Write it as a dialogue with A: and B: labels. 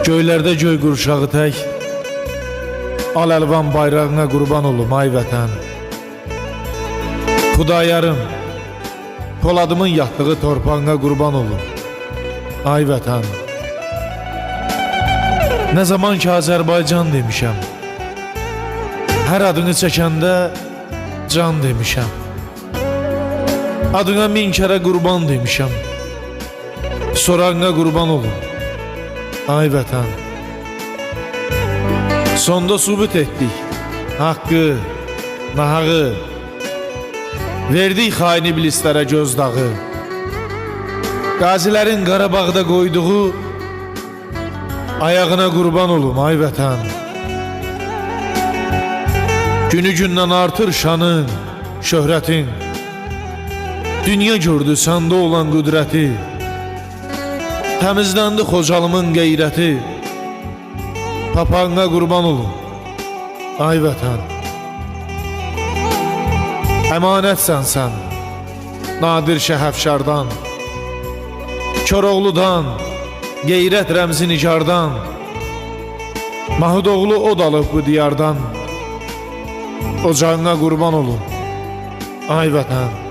A: Göylərdə göy qurşağı tək, al-əlvan bayrağına qurban olum ay vətən. Xudayarım, Poladımın yatdığı torpağına qurban olum ay vətən. Nə zaman ki Azərbaycan demişəm, hər adını çəkəndə can demişəm. Adına min kərə qurban demişəm, sorağına qurban olum ay vətən. Sonda sübut etdik haqqı, nahağı, verdik xain iblislərə gözdağı. Qazilərin Qarabağda qoyduğu ayağına qurban olum ay vətən. Günü gündən artır şanın, şöhrətin, dünya gördü səndə olan qüdrəti. Təmizləndi Xocalımın qeyrəti, papağına qurban olum ay vətən. Əmanətsən sən Nadir Şəhəfşardan, Koroğludan, qeyrət rəmzi nigardan, Mahudoğlu od alıb bu diyardan. Ocağına qurban olum ay vətən.